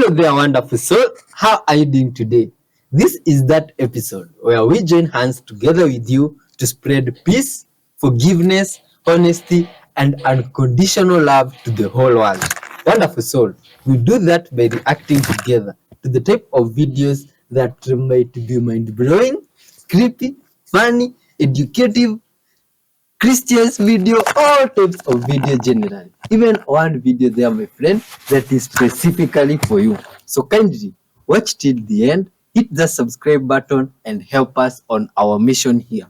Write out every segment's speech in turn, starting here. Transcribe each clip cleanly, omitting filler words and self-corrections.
Hello there, wonderful soul. How are you doing today? This is that episode where we join hands together with you to spread peace, forgiveness, honesty, and unconditional love to the whole world. Wonderful soul. We do that by reacting together to the type of videos that might be mind blowing, creepy, funny, educative, Christians video, all types of video generally. Even one video there, my friend, that is specifically for you. So kindly watch till the end, hit the subscribe button and help us on our mission here.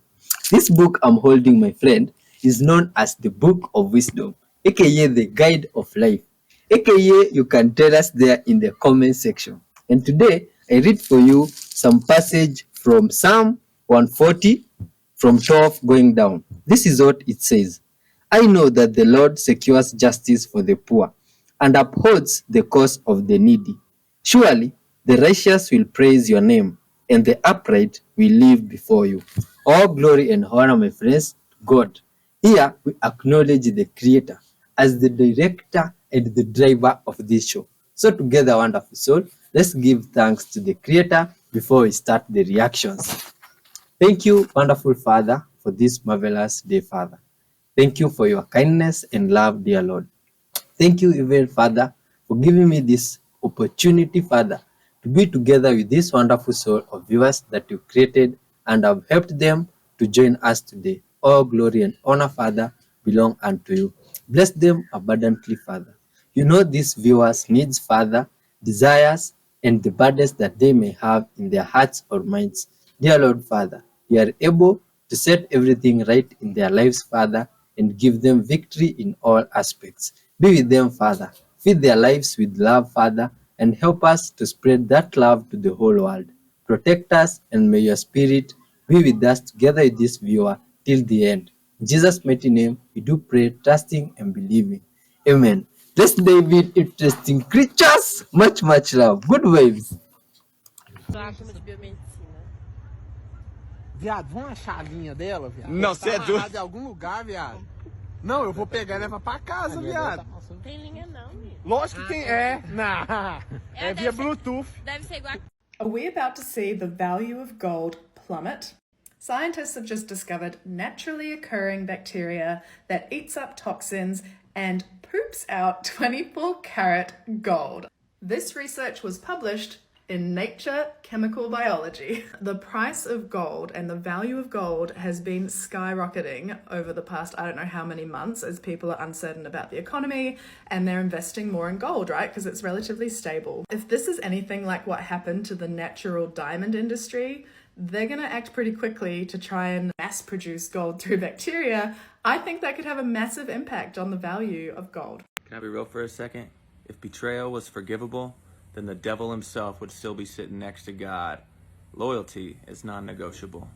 This book I'm holding, my friend, is known as the Book of Wisdom, aka the Guide of Life, aka you can tell us there in the comment section. And today I read for you some passage from Psalm 140 from 12 going down. This is what it says. I know that the Lord secures justice for the poor and upholds the cause of the needy. Surely the righteous will praise your name, and the upright will live before you. All glory and honor, my friends, to God. Here we acknowledge the Creator as the director and the driver of this show. So together, wonderful soul, let's give thanks to the Creator before we start the reactions. Thank you, wonderful Father, for this marvelous day, Father. Thank you for your kindness and love, dear Lord. Thank you, even Father, for giving me this opportunity, Father, to be together with this wonderful soul of viewers that you created and have helped them to join us today. All glory and honor, Father, belong unto you. Bless them abundantly, Father. You know these viewers' needs, Father, desires, and the burdens that they may have in their hearts or minds. Dear Lord, Father, you are able to set everything right in their lives, Father, and give them victory in all aspects. Be with them, Father. Feed their lives with love, Father, and help us to spread that love to the whole world. Protect us, and may your Spirit be with us together with this viewer till the end. In Jesus' mighty name, we do pray, trusting and believing. Amen. Let's dive in, interesting creatures. Much, much love. Good vibes. Viado, vamos achar a linha dela, viado? Não, você é doido. Em algum lugar, viado. Não, eu vou pegar e levar pra casa, viado. Não tem linha não, menino. Lógico que tem. É via Bluetooth. Deve ser igual. Are we about to see the value of gold plummet? Scientists have just discovered naturally occurring bacteria that eats up toxins and poops out 24-karat gold. This research was published in Nature Chemical Biology. The price of gold and the value of gold has been skyrocketing over the past I don't know how many months as people are uncertain about the economy and they're investing more in gold, right? Because it's relatively stable. If this is anything like what happened to the natural diamond industry, they're going to act pretty quickly to try and mass produce gold through bacteria. I think that could have a massive impact on the value of gold. Can I be real for a second? If betrayal was forgivable, then the devil himself would still be sitting next to God. Loyalty is non-negotiable.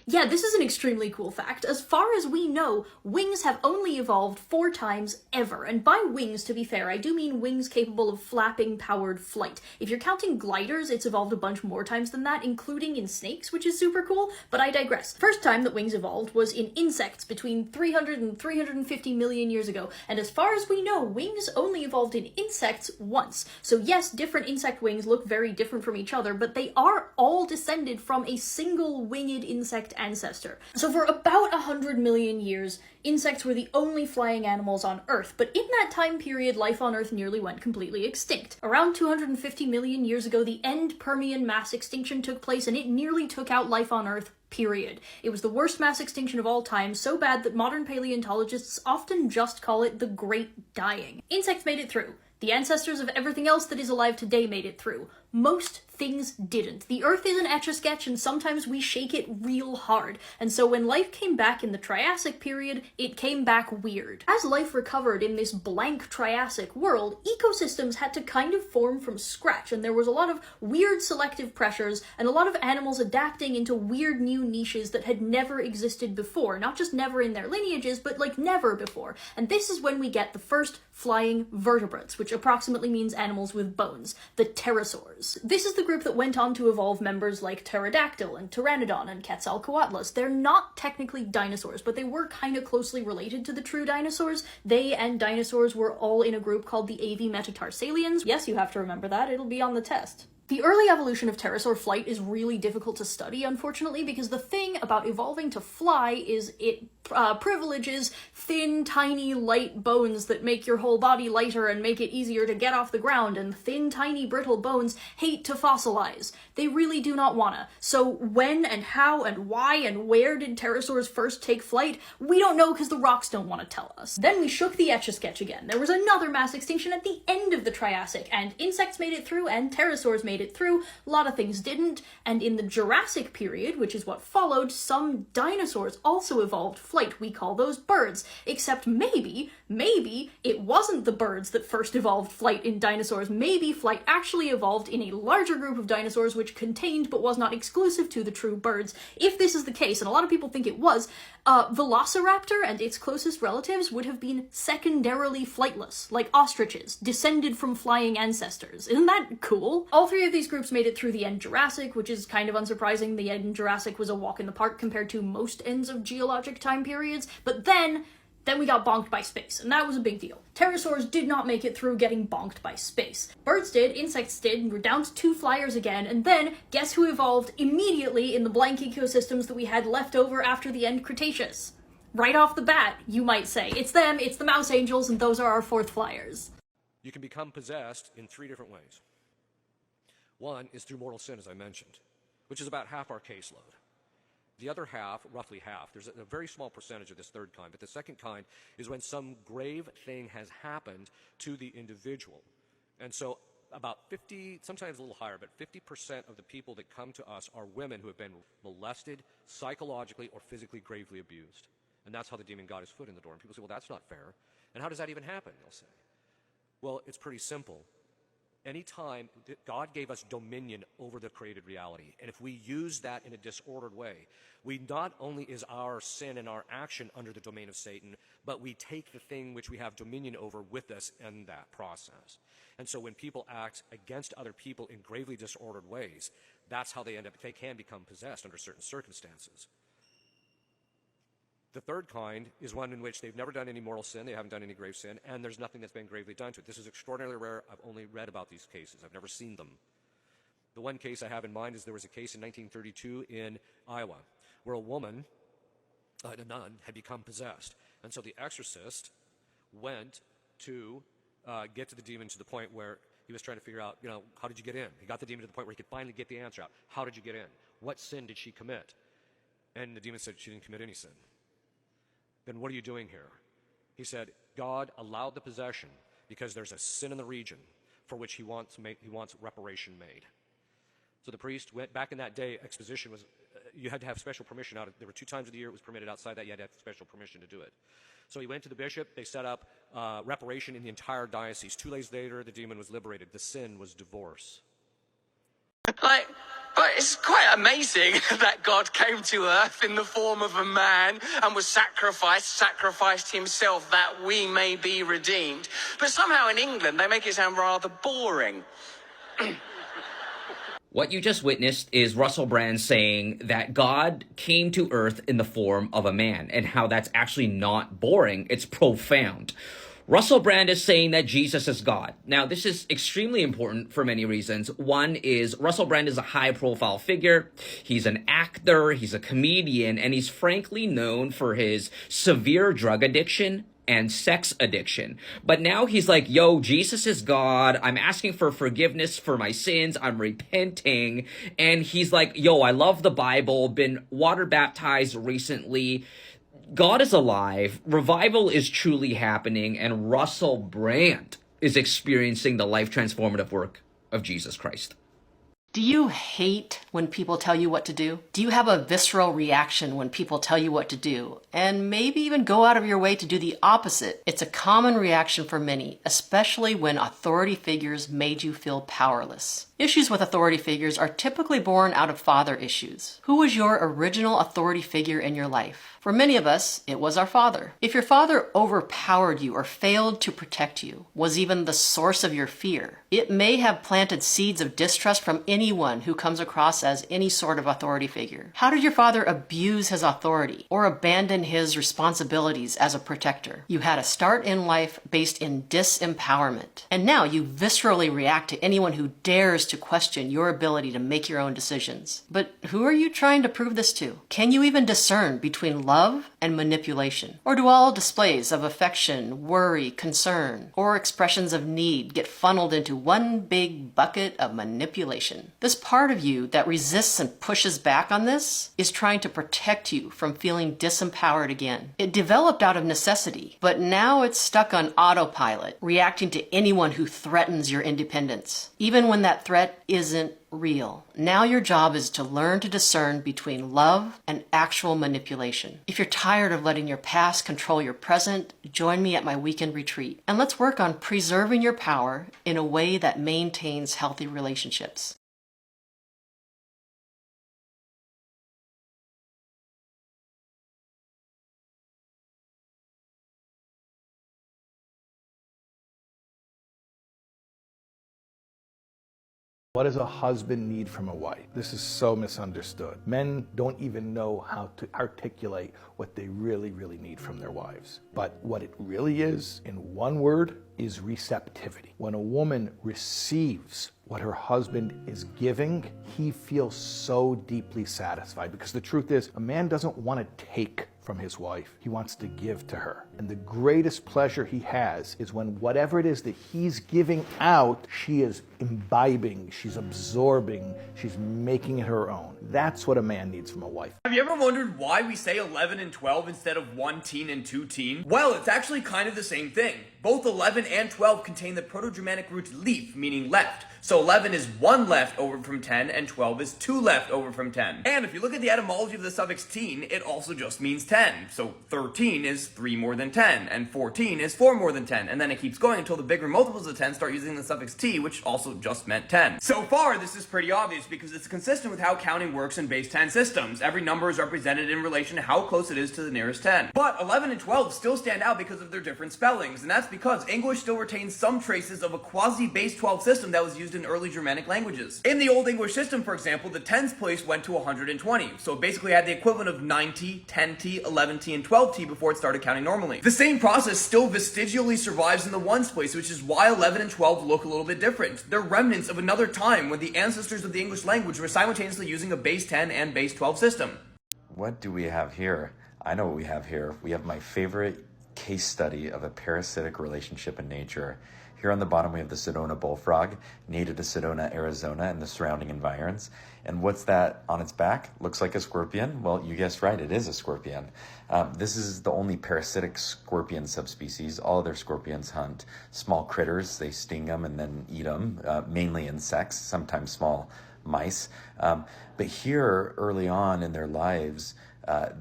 Yeah, this is an extremely cool fact. As far as we know, wings have only evolved 4 times ever. And by wings, to be fair, I do mean wings capable of flapping powered flight. If you're counting gliders, it's evolved a bunch more times than that, including in snakes, which is super cool, but I digress. First time that wings evolved was in insects between 300 and 350 million years ago. And as far as we know, wings only evolved in insects once. So yes, different insect wings look very different from each other, but they are all descended from a single winged insect ancestor. So for about 100 million years, insects were the only flying animals on Earth, but in that time period, life on Earth nearly went completely extinct. Around 250 million years ago, the end Permian mass extinction took place, and it nearly took out life on Earth, period. It was the worst mass extinction of all time, so bad that modern paleontologists often just call it the Great Dying. Insects made it through. The ancestors of everything else that is alive today made it through. Most things didn't. The Earth is an etch-a-sketch, and sometimes we shake it real hard. And so when life came back in the Triassic period, it came back weird. As life recovered in this blank Triassic world, ecosystems had to kind of form from scratch, and there was a lot of weird selective pressures and a lot of animals adapting into weird new niches that had never existed before. Not just never in their lineages, but like never before. And this is when we get the first flying vertebrates, which approximately means animals with bones, the pterosaurs. apes. This is the group that went on to evolve members like pterodactyl and pteranodon and Quetzalcoatlus. They're not technically dinosaurs, but they were kind of closely related to the true dinosaurs. They and dinosaurs were all in a group called the Avimetatarsalia. Yes, you have to remember that. It'll be on the test. The early evolution of pterosaur flight is really difficult to study, unfortunately, because the thing about evolving to fly is it privileges thin, tiny, light bones that make your whole body lighter and make it easier to get off the ground, and thin, tiny, brittle bones hate to fossilize. They really do not wanna. So when and how and why and where did pterosaurs first take flight? We don't know because the rocks don't want to tell us. Then we shook the Etch-a-Sketch again. There was another mass extinction at the end of the Triassic, and insects made it through and pterosaurs made it through. A lot of things didn't, and in the Jurassic period, which is what followed, some dinosaurs also evolved flight. We call those birds, except maybe it wasn't the birds that first evolved flight in dinosaurs. Maybe flight actually evolved in a larger group of dinosaurs which contained but was not exclusive to the true birds. If this is the case, and a lot of people think it was, Velociraptor and its closest relatives would have been secondarily flightless, like ostriches, descended from flying ancestors. Isn't that cool? All three of these groups made it through the end Jurassic, which is kind of unsurprising. The end Jurassic was a walk in the park compared to most ends of geologic time periods, but then we got bonked by space, and that was a big deal. Pterosaurs did not make it through getting bonked by space. Birds did, insects did, and we're down to 2 flyers again, and then, guess who evolved immediately in the blank ecosystems that we had left over after the end Cretaceous? Right off the bat, you might say. It's them, it's the mouse angels, and those are our 4th flyers. You can become possessed in 3 different ways. One is through mortal sin, as I mentioned, which is about half our caseload. The other half, roughly half, there's a very small percentage of this third kind, but the second kind is when some grave thing has happened to the individual. And so about 50, sometimes a little higher, but 50% of the people that come to us are women who have been molested, psychologically or physically gravely abused. And that's how the demon got his foot in the door. And people say, well, that's not fair. And how does that even happen, they'll say. Well, it's pretty simple. Anytime God gave us dominion over the created reality, and if we use that in a disordered way, we not only is our sin and our action under the domain of Satan, but we take the thing which we have dominion over with us in that process. And so when people act against other people in gravely disordered ways, that's how they can become possessed under certain circumstances. The third kind is one in which they've never done any mortal sin, they haven't done any grave sin, and there's nothing that's been gravely done to it. This is extraordinarily rare. I've only read about these cases. I've never seen them. The one case I have in mind is there was a case in 1932 in Iowa where a woman, a nun, had become possessed. And so the exorcist went to get to the demon to the point where he was trying to figure out, how did you get in? He got the demon to the point where he could finally get the answer out. How did you get in? What sin did she commit? And the demon said she didn't commit any sin. Then what are you doing here? He said, God allowed the possession because there's a sin in the region for which he wants reparation made. So the priest went back in that day. Exposition was, you had to have special permission out. There were 2 times of the year it was permitted. Outside that, you had to have special permission to do it. So he went to the bishop. They set up reparation in the entire diocese. 2 days later, the demon was liberated. The sin was divorce. But it's quite amazing that God came to earth in the form of a man and was sacrificed himself that we may be redeemed. But somehow in England, they make it sound rather boring. What you just witnessed is Russell Brand saying that God came to earth in the form of a man, and how that's actually not boring, it's profound. Russell Brand is saying that Jesus is God. Now, this is extremely important for many reasons. One is Russell Brand is a high-profile figure. He's an actor, he's a comedian, and he's frankly known for his severe drug addiction and sex addiction. But now he's like, yo, Jesus is God. I'm asking for forgiveness for my sins. I'm repenting. And he's like, yo, I love the Bible, been water baptized recently. God is alive, revival is truly happening, and Russell Brand is experiencing the life-transformative work of Jesus Christ. Do you hate when people tell you what to do? Do you have a visceral reaction when people tell you what to do, and maybe even go out of your way to do the opposite? It's a common reaction for many, especially when authority figures made you feel powerless. Issues with authority figures are typically born out of father issues. Who was your original authority figure in your life? For many of us, it was our father. If your father overpowered you or failed to protect you, was even the source of your fear, it may have planted seeds of distrust from anyone who comes across as any sort of authority figure. How did your father abuse his authority or abandon his responsibilities as a protector? You had a start in life based in disempowerment, and now you viscerally react to anyone who dares to question your ability to make your own decisions. But who are you trying to prove this to? Can you even discern between love and manipulation? Or do all displays of affection, worry, concern, or expressions of need get funneled into one big bucket of manipulation? This part of you that resists and pushes back on this is trying to protect you from feeling disempowered again. It developed out of necessity, but now it's stuck on autopilot, reacting to anyone who threatens your independence, even when that threat isn't real. Now your job is to learn to discern between love and actual manipulation. If you're tired of letting your past control your present, join me at my weekend retreat, and let's work on preserving your power in a way that maintains healthy relationships. What does a husband need from a wife? This is so misunderstood. Men don't even know how to articulate what they really, really need from their wives. But what it really is, in one word, is receptivity. When a woman receives what her husband is giving, he feels so deeply satisfied, because the truth is, a man doesn't want to take from his wife. He wants to give to her. And the greatest pleasure he has is when whatever it is that he's giving out, she is imbibing, she's absorbing, she's making it her own. That's what a man needs from a wife. Have you ever wondered why we say 11 and 12 instead of 1 teen and 2 teen? Well, it's actually kind of the same thing. Both 11 and 12 contain the Proto-Germanic root leaf, meaning left. So 11 is 1 left over from 10, and 12 is 2 left over from 10. And if you look at the etymology of the suffix teen, it also just means 10. So 13 is 3 more than 10, and 14 is 4 more than 10, and then it keeps going until the bigger multiples of 10 start using the suffix t, which also just meant 10. So far, this is pretty obvious because it's consistent with how counting works in base 10 systems. Every number is represented in relation to how close it is to the nearest 10. But 11 and 12 still stand out because of their different spellings, and that's because English still retains some traces of a quasi-base 12 system that was used in early Germanic languages. In the Old English system, for example, the tens place went to 120, so it basically had the equivalent of 9t, 10t, 11t, and 12t before it started counting normally. The same process still vestigially survives in the ones place, which is why 11 and 12 look a little bit different. They're remnants of another time when the ancestors of the English language were simultaneously using a base 10 and base 12 system. What do we have here? I know what we have here. We have my favorite case study of a parasitic relationship in nature. Here on the bottom we have the Sedona bullfrog, native to Sedona, Arizona, and the surrounding environs. And what's that on its back? Looks like a scorpion. Well, you guessed right, it is a scorpion. This is the only parasitic scorpion subspecies. All other scorpions hunt small critters. They sting them and then eat them, mainly insects, sometimes small mice. But here, early on in their lives,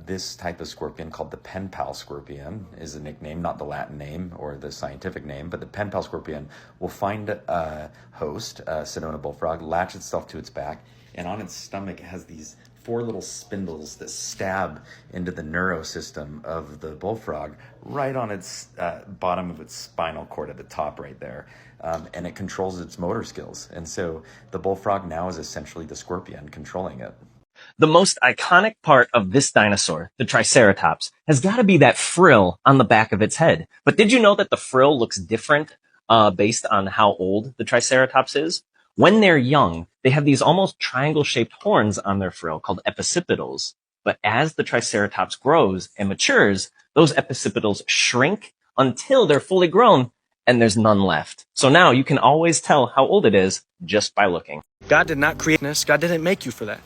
this type of scorpion, called the pen pal scorpion, is the nickname, not the Latin name or the scientific name, but the pen pal scorpion will find a host, a Sedona bullfrog, latch itself to its back, and on its stomach it has these 4 little spindles that stab into the neurosystem of the bullfrog right on its bottom of its spinal cord at the top right there. And it controls its motor skills. And so the bullfrog now is essentially the scorpion controlling it. The most iconic part of this dinosaur, the Triceratops, has got to be that frill on the back of its head. But did you know that the frill looks different based on how old the Triceratops is? When they're young, they have these almost triangle-shaped horns on their frill called epicypitals. But as the Triceratops grows and matures, those epicypitals shrink until they're fully grown and there's none left. So now you can always tell how old it is just by looking. God did not create us. God didn't make you for that.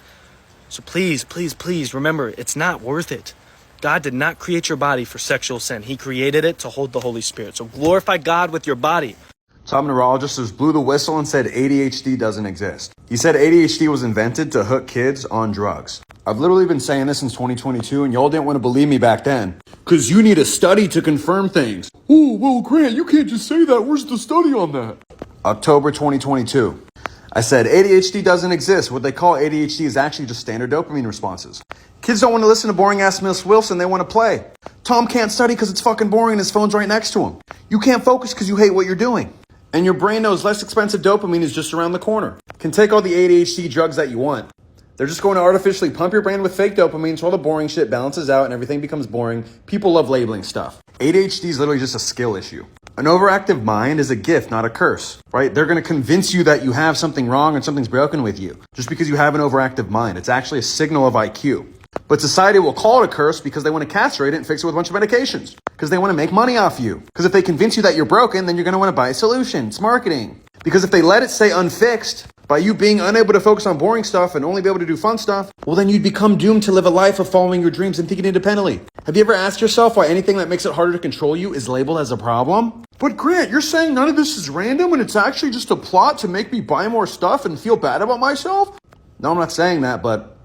So please, please, please remember, it's not worth it. God did not create your body for sexual sin. He created it to hold the Holy Spirit. So glorify God with your body. Some neurologist just blew the whistle and said ADHD doesn't exist. He said ADHD was invented to hook kids on drugs. I've literally been saying this since 2022, and y'all didn't want to believe me back then. Because you need a study to confirm things. Oh, well, Grant, you can't just say that. Where's the study on that? October 2022. I said ADHD doesn't exist. What they call ADHD is actually just standard dopamine responses. Kids don't want to listen to boring-ass Miss Wilson. They want to play. Tom can't study because it's fucking boring and his phone's right next to him. You can't focus because you hate what you're doing. And your brain knows less expensive dopamine is just around the corner. Can take all the ADHD drugs that you want. They're just going to artificially pump your brain with fake dopamine so all the boring shit balances out and everything becomes boring. People love labeling stuff. ADHD is literally just a skill issue. An overactive mind is a gift, not a curse, right? They're going to convince you that you have something wrong and something's broken with you just because you have an overactive mind. It's actually a signal of IQ. But society will call it a curse because they want to castrate it and fix it with a bunch of medications. Because they want to make money off you. Because if they convince you that you're broken, then you're going to want to buy a solution. It's marketing. Because if they let it stay unfixed, by you being unable to focus on boring stuff and only be able to do fun stuff, well, then you'd become doomed to live a life of following your dreams and thinking independently. Have you ever asked yourself why anything that makes it harder to control you is labeled as a problem? But Grant, you're saying none of this is random and it's actually just a plot to make me buy more stuff and feel bad about myself? No, I'm not saying that, but...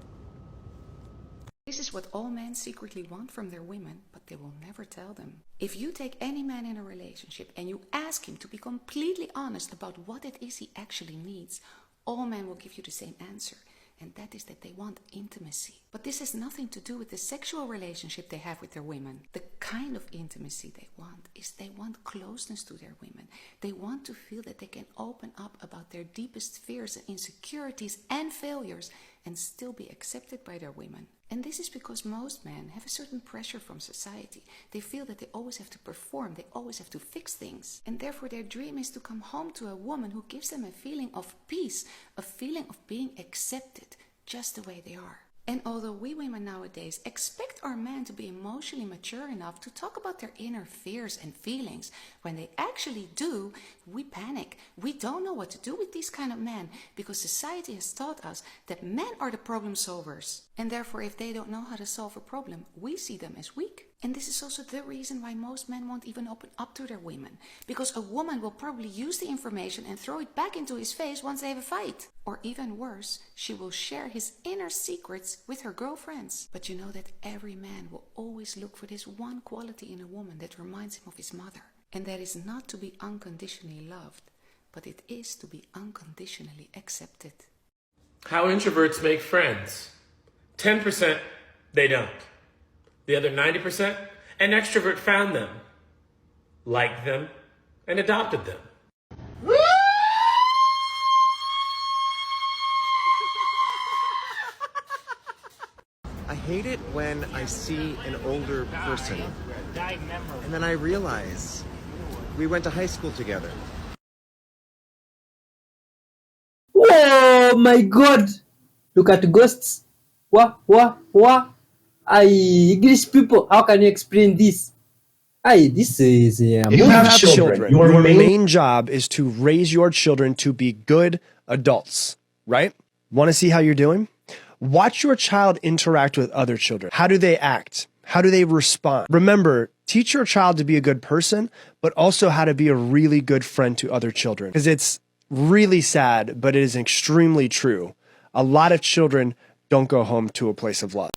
This is what all men secretly want from their women, but they will never tell them. If you take any man in a relationship and you ask him to be completely honest about what it is he actually needs, all men will give you the same answer, and that is that they want intimacy. But this has nothing to do with the sexual relationship they have with their women. The kind of intimacy they want is they want closeness to their women. They want to feel that they can open up about their deepest fears and insecurities and failures and still be accepted by their women. And this is because most men have a certain pressure from society. They feel that they always have to perform, they always have to fix things. And therefore their dream is to come home to a woman who gives them a feeling of peace, a feeling of being accepted just the way they are. And although we women nowadays expect our men to be emotionally mature enough to talk about their inner fears and feelings, when they actually do, we panic. We don't know what to do with these kind of men because society has taught us that men are the problem solvers. And therefore, if they don't know how to solve a problem, we see them as weak. And this is also the reason why most men won't even open up to their women. Because a woman will probably use the information and throw it back into his face once they have a fight. Or even worse, she will share his inner secrets with her girlfriends. But you know that every man will always look for this one quality in a woman that reminds him of his mother. And that is not to be unconditionally loved, but it is to be unconditionally accepted. How introverts make friends. 10% they don't. The other 90%, an extrovert found them, liked them, and adopted them. I hate it when I see an older person and then I realize we went to high school together. Oh my god! Look at ghosts. What? English people, how can you explain this? This is If you have children, your main job is to raise your children to be good adults, right? Want to see how you're doing? Watch your child interact with other children. How do they act? How do they respond? Remember, teach your child to be a good person, but also how to be a really good friend to other children. Because it's really sad, but it is extremely true. A lot of children don't go home to a place of love.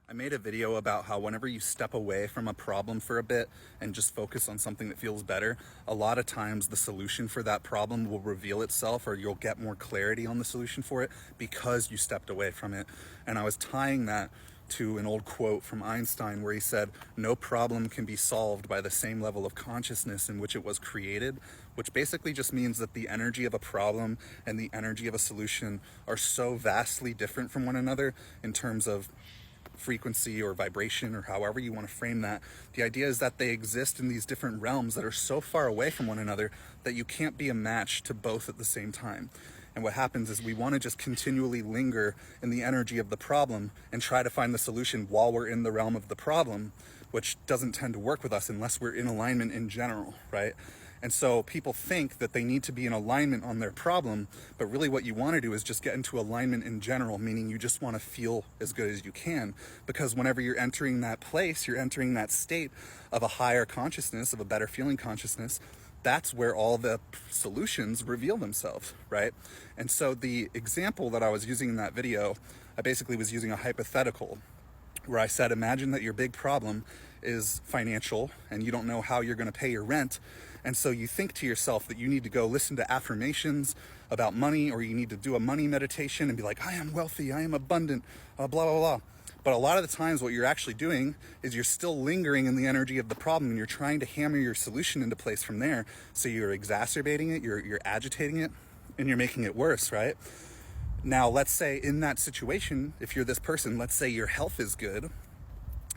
I made a video about how whenever you step away from a problem for a bit and just focus on something that feels better, a lot of times the solution for that problem will reveal itself, or you'll get more clarity on the solution for it because you stepped away from it. And I was tying that to an old quote from Einstein where he said, "No problem can be solved by the same level of consciousness in which it was created," which basically just means that the energy of a problem and the energy of a solution are so vastly different from one another in terms of frequency or vibration, or however you want to frame that. The idea is that they exist in these different realms that are so far away from one another that you can't be a match to both at the same time. And what happens is we want to just continually linger in the energy of the problem and try to find the solution while we're in the realm of the problem, which doesn't tend to work with us unless we're in alignment in general, right? And so people think that they need to be in alignment on their problem, but really what you want to do is just get into alignment in general, meaning you just want to feel as good as you can, because whenever you're entering that place, you're entering that state of a higher consciousness, of a better feeling consciousness, that's where all the solutions reveal themselves, right? And so the example that I was using in that video, I basically was using a hypothetical where I said, imagine that your big problem is financial and you don't know how you're going to pay your rent. And so you think to yourself that you need to go listen to affirmations about money, or you need to do a money meditation and be like, I am wealthy, I am abundant, blah, blah, blah. But a lot of the times what you're actually doing is you're still lingering in the energy of the problem, and you're trying to hammer your solution into place from there. So you're exacerbating it, you're agitating it, and you're making it worse, right? Now, let's say in that situation, if you're this person, let's say your health is good.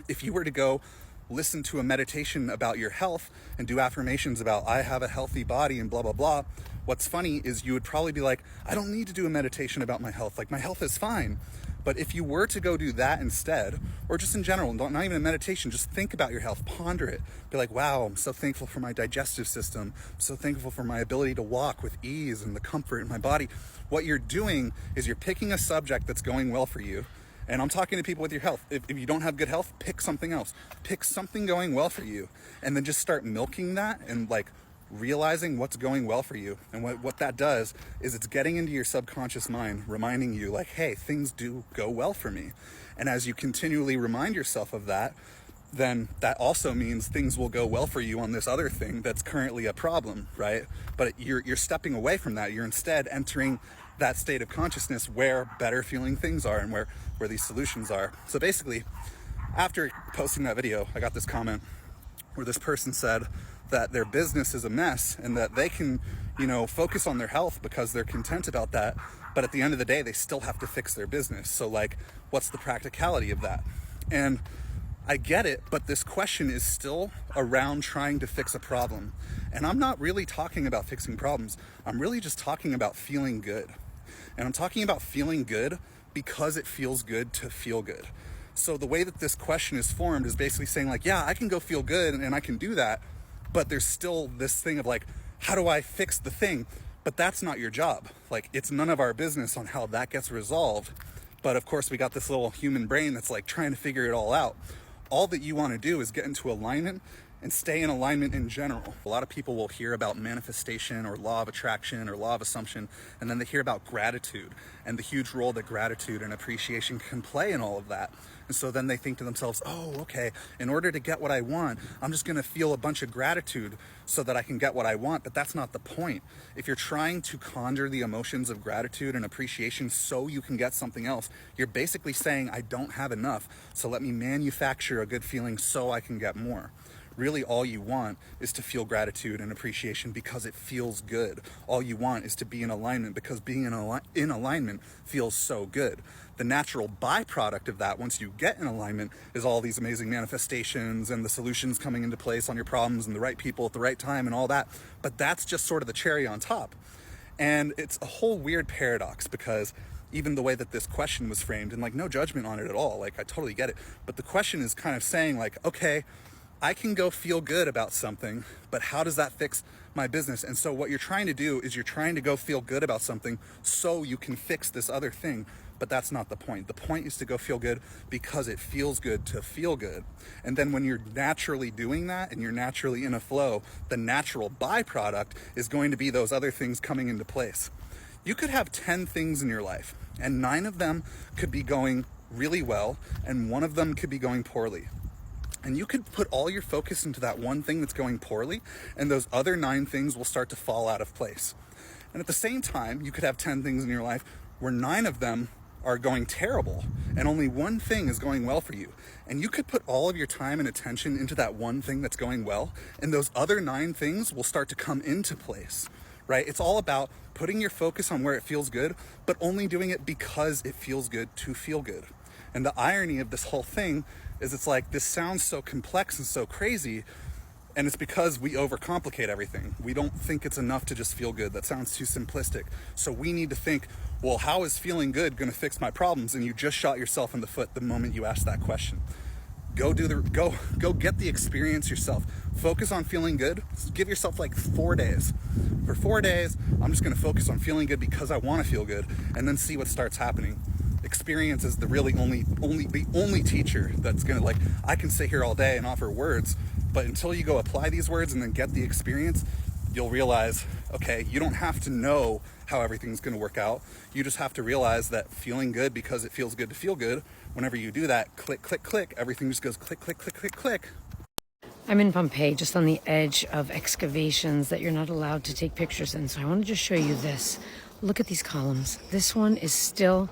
If you were to go listen to a meditation about your health and do affirmations about, I have a healthy body and blah, blah, blah, what's funny is you would probably be like, I don't need to do a meditation about my health. Like, my health is fine. But if you were to go do that instead, or just in general, not even a meditation, just think about your health, ponder it. Be like, wow, I'm so thankful for my digestive system. I'm so thankful for my ability to walk with ease and the comfort in my body. What you're doing is you're picking a subject that's going well for you. And I'm talking to people with your health. If you don't have good health, pick something else. Pick something going well for you. And then just start milking that and like realizing what's going well for you. And what that does is it's getting into your subconscious mind, reminding you like, hey, things do go well for me. And as you continually remind yourself of that, then that also means things will go well for you on this other thing that's currently a problem, right? But you're stepping away from that. You're instead entering that state of consciousness where better feeling things are and where these solutions are. So basically, after posting that video, I got this comment where this person said that their business is a mess and that they can, focus on their health because they're content about that. But at the end of the day, they still have to fix their business. So like, what's the practicality of that? And I get it, but this question is still around trying to fix a problem. And I'm not really talking about fixing problems. I'm really just talking about feeling good. And I'm talking about feeling good because it feels good to feel good. So the way that this question is formed is basically saying like, yeah, I can go feel good and I can do that, but there's still this thing of like, how do I fix the thing? But that's not your job. Like, it's none of our business on how that gets resolved. But of course, we got this little human brain that's like trying to figure it all out. All that you want to do is get into alignment and stay in alignment in general. A lot of people will hear about manifestation or law of attraction or law of assumption, and then they hear about gratitude and the huge role that gratitude and appreciation can play in all of that. And so then they think to themselves, oh, okay, in order to get what I want, I'm just going to feel a bunch of gratitude so that I can get what I want. But that's not the point. If you're trying to conjure the emotions of gratitude and appreciation so you can get something else, you're basically saying, I don't have enough, so let me manufacture a good feeling so I can get more. Really, all you want is to feel gratitude and appreciation because it feels good. All you want is to be in alignment because being in alignment feels so good. The natural byproduct of that, once you get in alignment, is all these amazing manifestations and the solutions coming into place on your problems and the right people at the right time and all that. But that's just sort of the cherry on top. And it's a whole weird paradox because even the way that this question was framed, and like no judgment on it at all, like I totally get it. But the question is kind of saying like, okay, I can go feel good about something, but how does that fix my business? And so what you're trying to do is you're trying to go feel good about something so you can fix this other thing, but that's not the point. The point is to go feel good because it feels good to feel good. And then when you're naturally doing that and you're naturally in a flow, the natural byproduct is going to be those other things coming into place. You could have 10 things in your life and 9 of them could be going really well and 1 of them could be going poorly. And you could put all your focus into that one thing that's going poorly, and those other 9 things will start to fall out of place. And at the same time, you could have 10 things in your life where 9 of them are going terrible, and only 1 thing is going well for you. And you could put all of your time and attention into that one thing that's going well, and those other 9 things will start to come into place, right? It's all about putting your focus on where it feels good, but only doing it because it feels good to feel good. And the irony of this whole thing is it's like, this sounds so complex and so crazy, and it's because we overcomplicate everything. We don't think it's enough to just feel good. That sounds too simplistic. So we need to think, well, how is feeling good going to fix my problems? And you just shot yourself in the foot the moment you asked that question. Go get the experience yourself. Focus on feeling good. Give yourself like 4 days. For 4 days, I'm just going to focus on feeling good because I want to feel good, and then see what starts happening. Experience is the really only teacher that's gonna, like, I can sit here all day and offer words, but until you go apply these words and then get the experience, you'll realize, okay, you don't have to know how everything's going to work out. You just have to realize that feeling good because it feels good to feel good, whenever you do that, click, click, click, everything just goes click, click, click, click, click. I'm in Pompeii, just on the edge of excavations that you're not allowed to take pictures in. So I want to just show you this. Look at these columns. This one is still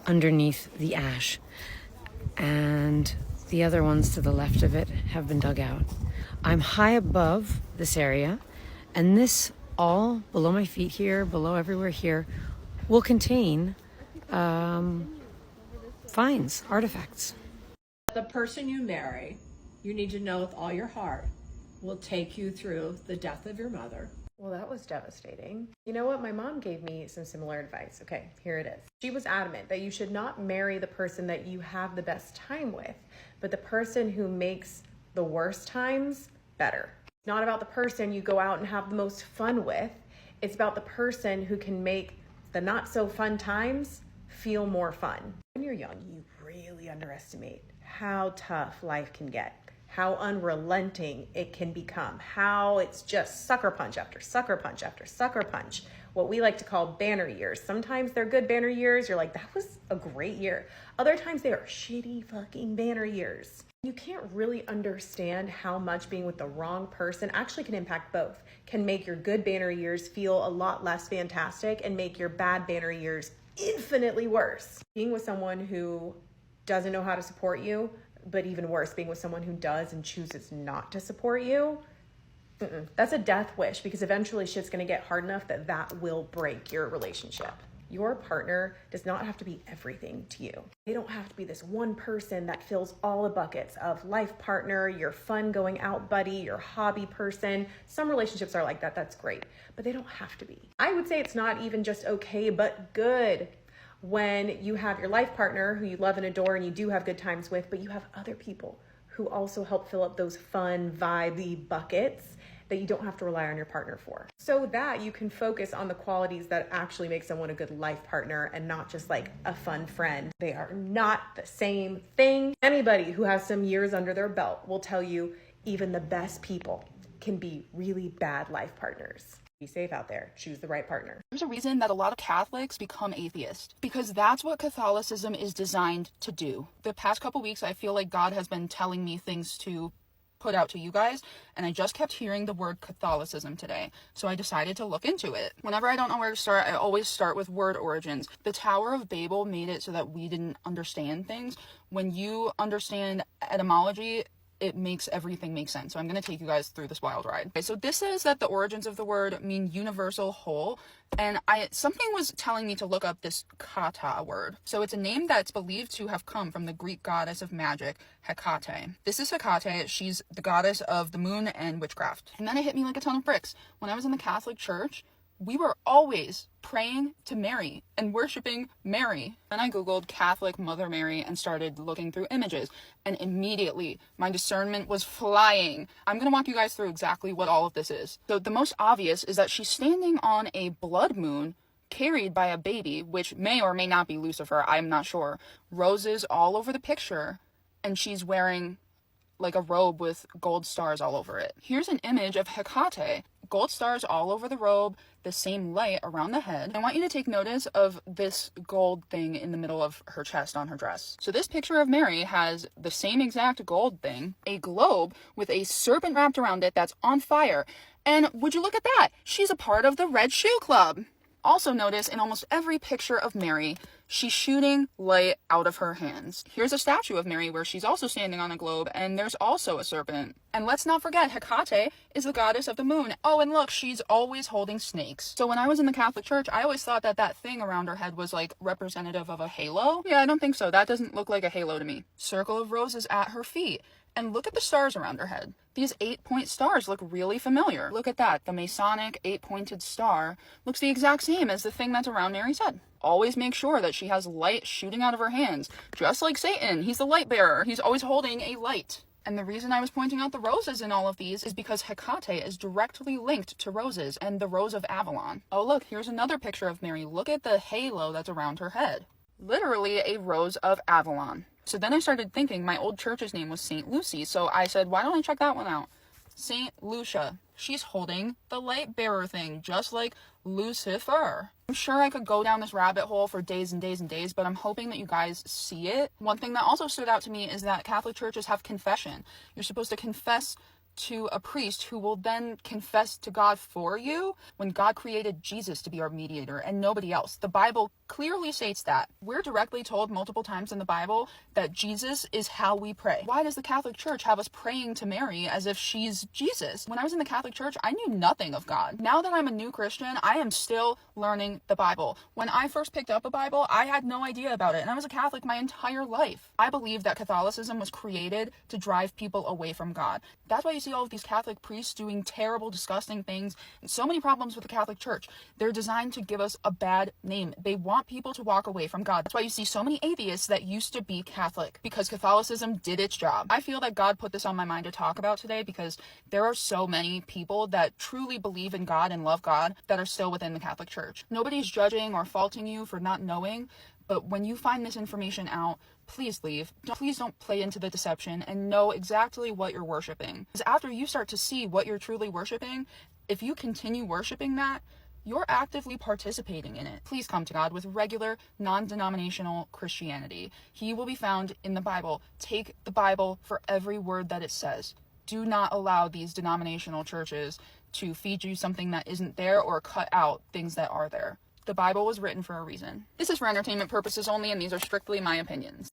underneath the ash. And the other ones to the left of it have been dug out. I'm high above this area, and this all below my feet here, below everywhere here, will contain finds, artifacts. The person you marry, you need to know with all your heart, will take you through the death of your mother. Well, that was devastating. You know what? My mom gave me some similar advice. Okay, here it is. She was adamant that you should not marry the person that you have the best time with, but the person who makes the worst times better. It's not about the person you go out and have the most fun with. It's about the person who can make the not so fun times feel more fun. When you're young, you really underestimate how tough life can get, how unrelenting it can become, how it's just sucker punch after sucker punch after sucker punch. What we like to call banner years. Sometimes they're good banner years. You're like, that was a great year. Other times they are shitty fucking banner years. You can't really understand how much being with the wrong person actually can impact both. Can make your good banner years feel a lot less fantastic and make your bad banner years infinitely worse. Being with someone who doesn't know how to support you, but even worse, being with someone who does and chooses not to support you, that's a death wish, because eventually shit's gonna get hard enough that that will break your relationship. Your partner does not have to be everything to you. They don't have to be this one person that fills all the buckets of life partner, your fun going out buddy, your hobby person. Some relationships are like that, that's great, but they don't have to be. I would say it's not even just okay, but good when you have your life partner who you love and adore and you do have good times with, but you have other people who also help fill up those fun, vibey buckets that you don't have to rely on your partner for. So that you can focus on the qualities that actually make someone a good life partner and not just like a fun friend. They are not the same thing. Anybody who has some years under their belt will tell you even the best people can be really bad life partners. Be safe out there. Choose the right partner. There's a reason that a lot of Catholics become atheists, because that's what Catholicism is designed to do. The past couple weeks, I feel like God has been telling me things to put out to you guys, and I just kept hearing the word Catholicism today, so I decided to look into it. Whenever I don't know where to start, I always start with word origins. The Tower of Babel made it so that we didn't understand things. When you understand etymology, it makes everything make sense. So I'm going to take you guys through this wild ride. Okay, so this says that the origins of the word mean universal whole, and something was telling me to look up this kata word. So it's a name that's believed to have come from the Greek goddess of magic, Hecate. This is Hecate. She's the goddess of the moon and witchcraft. And then it hit me like a ton of bricks. When I was in the Catholic Church, we were always praying to Mary and worshiping Mary. Then I Googled Catholic Mother Mary and started looking through images, and immediately my discernment was flying. I'm going to walk you guys through exactly what all of this is. So the most obvious is that she's standing on a blood moon carried by a baby, which may or may not be Lucifer, I'm not sure. Roses all over the picture, and she's wearing like a robe with gold stars all over it. Here's an image of Hecate. Gold stars all over the robe, the same light around the head. I want you to take notice of this gold thing in the middle of her chest on her dress. So this picture of Mary has the same exact gold thing, a globe with a serpent wrapped around it that's on fire. And would you look at that? She's a part of the Red Shoe Club. Also notice in almost every picture of Mary, she's shooting light out of her hands. Here's a statue of Mary where she's also standing on a globe, and there's also a serpent. And let's not forget, Hecate is the goddess of the moon. Oh, and look, she's always holding snakes. So when I was in the Catholic Church, I always thought that that thing around her head was like representative of a halo. Yeah, I don't think so. That doesn't look like a halo to me. Circle of roses at her feet. And look at the stars around her head. These 8-point stars look really familiar. Look at that. The Masonic 8-pointed star looks the exact same as the thing that's around Mary's head. Always make sure that she has light shooting out of her hands. Just like Satan, he's the light bearer. He's always holding a light. And the reason I was pointing out the roses in all of these is because Hecate is directly linked to roses and the Rose of Avalon. Oh look, here's another picture of Mary. Look at the halo that's around her head. Literally a Rose of Avalon. So then I started thinking my old church's name was St. Lucy, so I said, why don't I check that one out? Saint Lucia. She's holding the light bearer thing, just like Lucifer. I'm sure I could go down this rabbit hole for days and days and days, but I'm hoping that you guys see it. One thing that also stood out to me is that Catholic churches have confession. You're supposed to confess to a priest who will then confess to God for you, when God created Jesus to be our mediator and nobody else. The Bible clearly states that. We're directly told multiple times in the Bible that Jesus is how we pray. Why does the Catholic Church have us praying to Mary as if she's Jesus? When I was in the Catholic Church, I knew nothing of God. Now that I'm a new Christian, I am still learning the Bible. When I first picked up a Bible, I had no idea about it, and I was a Catholic my entire life. I believe that Catholicism was created to drive people away from God. That's why you see all of these Catholic priests doing terrible, disgusting things, and so many problems with the Catholic Church. They're designed to give us a bad name. They want people to walk away from God. That's why you see so many atheists that used to be Catholic, because Catholicism did its job. I feel that God put this on my mind to talk about today because there are so many people that truly believe in God and love God that are still within the Catholic Church. Nobody's judging or faulting you for not knowing, but when you find this information out, please leave. Please don't play into the deception and know exactly what you're worshiping. Because after you start to see what you're truly worshiping, if you continue worshiping that, you're actively participating in it. Please come to God with regular, non-denominational Christianity. He will be found in the Bible. Take the Bible for every word that it says. Do not allow these denominational churches to feed you something that isn't there or cut out things that are there. The Bible was written for a reason. This is for entertainment purposes only, and these are strictly my opinions.